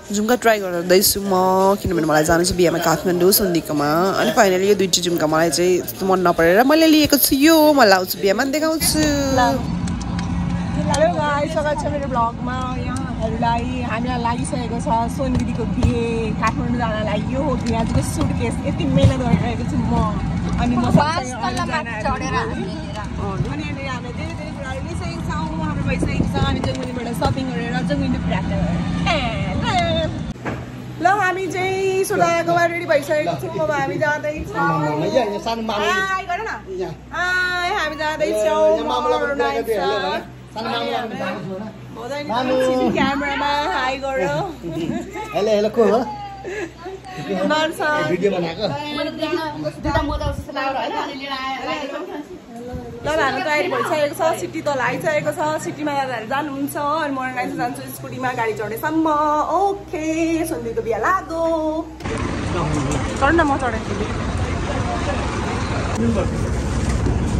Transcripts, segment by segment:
झुम्का try गर्दैछु म किनभने मलाई जानु छ बिहामा काठमाडौँ सन्धिकमा अनि फाइनली यो दुईटी झुम्का मलाई चाहिँ त्यस्तो मन नपरेर मैले लिएको छु यो म लाउँछु बिहामा देखाउँछु हेलो गाइस स्वागत छ मेरो ब्लगमा यहाँहरूलाई हामीलाई लागिसकेको छ सोन दिदीको बिहे काठमाडौँ जानलाई यो हो आजको सुटकेस यति मेहनत गरिरहेको छु म अनि म चढेर अनि हामीले धेरै धेरै कुराहरू लिइसकेको छौँ हाम्रो भइसकेको छ हामी जङ्गुनीबाट सपिङ गरेर जङ्गुनी प्राप्त ल हामी चाहिँ सोलाकोमा रेडी भइसकेको छौँ अब हामी जाँदैछौँ हामी जाँदैछौँ क्यामेरामा हाई गरौ हेलो को हो भिडियो बनाएको ल हाम्रो तयारी भइसकेको छ सिटी तल आइसकेको छ सिटीमा दादाहरू जानुहुन्छ अनि म जान्छु स्कुटीमा गाडी चढेसम्म ओके सन्धिको बिहा लाग्यो चढ न म चढेँ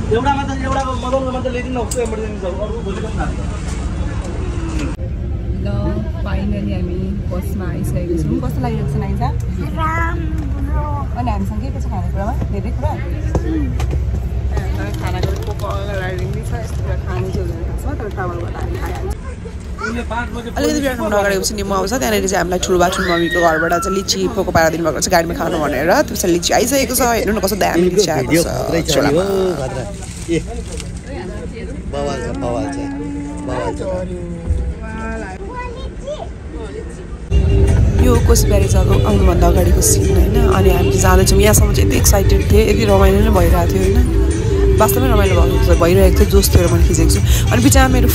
एउटामा त एउटा मदनमा मात्र ल्याइदिनु न एमर्जेन्सी छ अरु भोलि पनि लाग्छ ल फाइनली हामी बसमा आइसकेको छौँ कस्तो लागिरहेको छ नाइजा अनि हामीसँग के के छ खानेकुरामा धेरै कुरा खानाको रेडी छ यस्तो कुरा खाने चाहिँ हुँदैन छ तर ट्राभल गर्दा हामी खाइहाल्छौँ अलिकति बिहान नगरेपछि नि म आउँछ त्यहाँनिर चाहिँ हामीलाई ठुलो बाठुलो मम्मीको घरबाट चाहिँ लिची पोको पारा दिनुभएको छ गाडीमा खानु भनेर त्यसपछि लिची आइसकेको छ हेर्नु न कस्तो दामी लिची आएको छ यो कोसीबारी आउनुभन्दा अगाडिको सिन होइन अनि हामी जाँदैछौँ यहाँसम्म चाहिँ यति एक्साइटेड थिएँ यति रमाइलो नै भइरहेको थियो होइन वास्तवमै रमाइलो भइरहेको थियो जोस थियो मैले खिचेको छु अनि बिचमा मेरो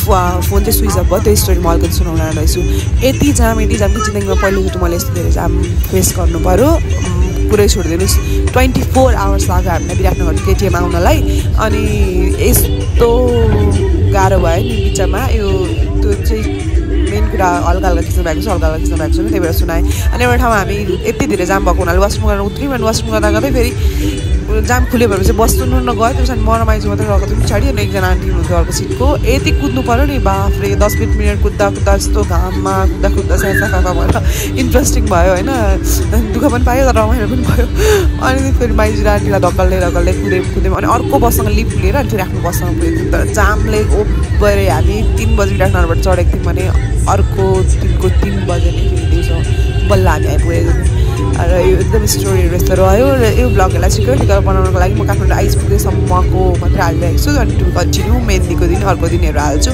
फोन चाहिँ स्विच अफ भयो त्यो स्टोरी म अलिकति सुनाउन आइरहेछु यति जाम कि जिन्दगीमा पहिलोचोटि मैले यस्तो धेरै जाम फेस गर्नु पऱ्यो पुरै छोडिदिनुहोस् 24 आवर्स लाग्यो हामीलाई विराटनगर केटिएम आउनलाई अनि यस्तो गाह्रो भयो नि बिचमा यो त्यो चाहिँ मेन कुरा हल्का हल्का खिच्नु भएको छ त्यही भएर सुनाएँ अनि एउटा ठाउँमा हामी यति धेरै जाम भएको हुनाले वासरुम गरेर उत्रौँ अनि वासरुम गर्दा गर्दै फेरि जाम खुल्यो भनेपछि बस्नु न गयो त्यसपछि म रमाइलो मात्रै रहेको थिएँ पछाडि अनि एकजना आन्टी हुनुहुन्थ्यो अर्को सिटको यति कुद्नु पऱ्यो नि बाफरे 10-20 मिनट कुद्दा यस्तो घाममा कुद्दा स्यासा भएर इन्ट्रेस्टिङ भयो होइन दुःख पनि पायो तर रमाइलो पनि भयो अनि फेरि माइजू आन्टीलाई धक्कल्दै कुद्यौँ अनि अर्को बससँग लिफ्ट लिएर अनि फेरि आफ्नो बससँग पुगेको थियौँ तर जामले ओभरै हामी 3 बजी विराटनगरबाट चढेको थियौँ भने अर्को दिनको 3 बजे नै फेरि दिउँसो बल्ल हामी आइपुगेको थियौँ र यो एकदम स्टोरीहरू यस्तो रह्यो र यो ब्लगहरूलाई छिटो बनाउनको लागि म काठमाडौँ आइपुगेसम्मको मात्रै हालिरहेको छु अनि टु कन्टिन्यू मेहन्दीको दिन अर्को दिनहरू हाल्छु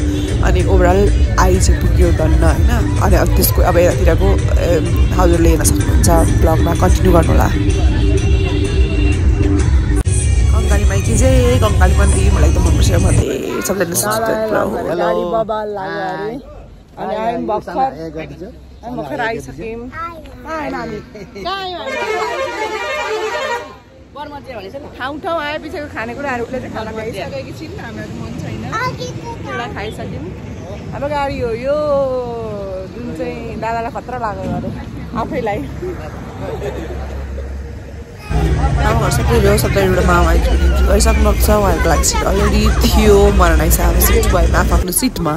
अनि ओभरअल आइ चाहिँ पुग्यो धन्न होइन अनि अब त्यसको अब यतातिरको हजुरले हेर्न सक्नुहुन्छ ब्लगमा कन्टिन्यू गर्नुहोला कङ्काली माइती चाहिँ कङ्काली मन्दिर मलाई एकदम मनपर्छ भन्दै सबैले भर्खर आइसक्यौँ ठाउँ आएपछिको खानेकुराहरू उसले चाहिँ खाना खाइसकेको छिन् हामीहरू मन छैन त्यसलाई खाइसक्यौँ हाम्रो गाडी हो यो जुन चाहिँ दादालाई खतरा लाग्यो अरे आफैलाई सबैले सबैबाट मामा गइसक्नु छ उहाँहरूको लागि सिट अलरेडी थियो मरण आइसकेको सिट भयो आफ्नो सिटमा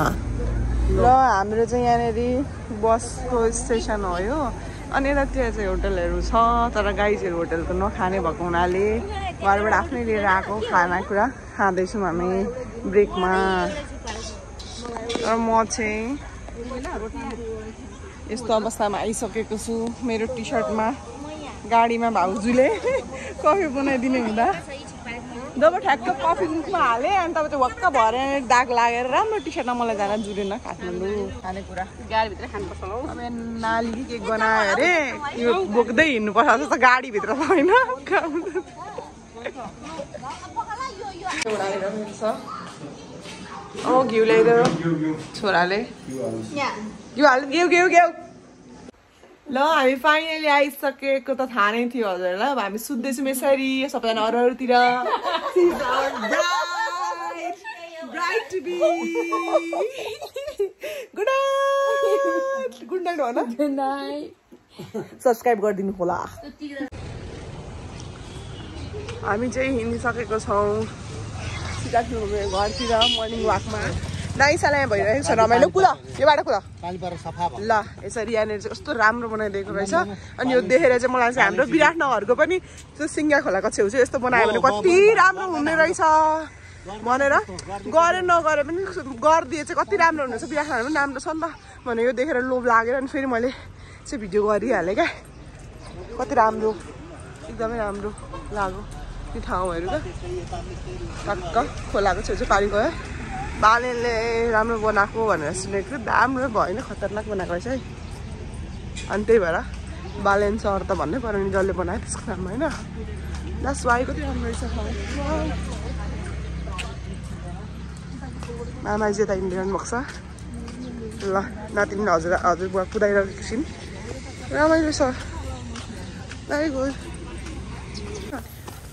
ल हाम्रो चाहिँ यहाँनिर बसको स्टेसन हो यो अनि यतातिर चाहिँ होटलहरू छ तर गाइजहरू होटलको नखाने भएको हुनाले घरबाट आफ्नै लिएर आएको खानाकुरा खाँदैछौँ हामी ब्रेकमा र म चाहिँ यस्तो अवस्थामा आइसकेको छु मेरो टी सर्टमा गाडीमा भाउजूले कफी बनाइदिने हुँदा जब ठ्याक्क कफी मुखमा हालेँ अनि तब चाहिँ वक्क भएर दाग लागेर राम्रो टी सर्टमा मलाई जान जुरेन काठमाडौँ खानेकुरा गाडीभित्र खानुपर्छ अब नाली केक बनायो अरे यो बोक्दै हिँड्नुपर्छ जस्तो गाडीभित्र त होइन घिउ ल्याइदियो छोराले घिउ ल हामी फाइनली आइसकेको त थाहा नै थियो हजुरलाई अब हामी सुत्दैछौँ यसरी सबैजना अरूतिर गुड नाइट हो न सब्सक्राइब गरिदिनु होला हामी चाहिँ हिँडिसकेको छौँ सिधा घरतिर मर्निङ वाकमा नाइसाला यहाँ भइरहेको छ रमाइलो कुद यो बाटो कुद सफा भयो ल यसरी यहाँनिर चाहिँ कस्तो राम्रो बनाइदिएको रहेछ अनि यो देखेर चाहिँ मलाई चाहिँ हाम्रो विराटनगरको पनि त्यो सिङ्गा खोलाको छेउ चाहिँ यस्तो बनायो भने कति राम्रो हुने रहेछ भनेर गरे नगरे पनि गरिदिए चाहिँ कति राम्रो हुनेछ विराटनगर पनि राम्रो छ नि त भने यो देखेर लोभ लागेर अनि फेरि मैले चाहिँ भिडियो गरिहालेँ क्या कति राम्रो एकदमै राम्रो लाग्यो त्यो ठाउँहरू क्या टक्क खोलाको छेउ चाहिँ पानी गयो बालेनले राम्रो बनाएको भनेर सुनेको थियो राम्रो भएन खतरनाक बनाएको रहेछ है अनि त्यही भएर बालेन सर त भन्नै पर्यो नि जसले बनायो त्यसको नाम होइन लास्ट वाइ कति राम्रो रहेछ मामाजी यता हिँडिरहनु भएको छ ल नातिनी हजुर बुवा कुदाइरहेको एकछिन रमाइलो छ very good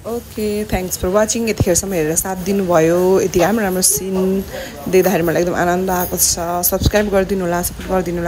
okay thanks for watching यतिखेरसम्म हेरेर साथ दिनुभयो यति राम्रो राम्रो सिन देख्दाखेरि मलाई एकदम आनन्द आएको छ सब्सक्राइब गरिदिनु होला सपोर्ट गरिदिनु होला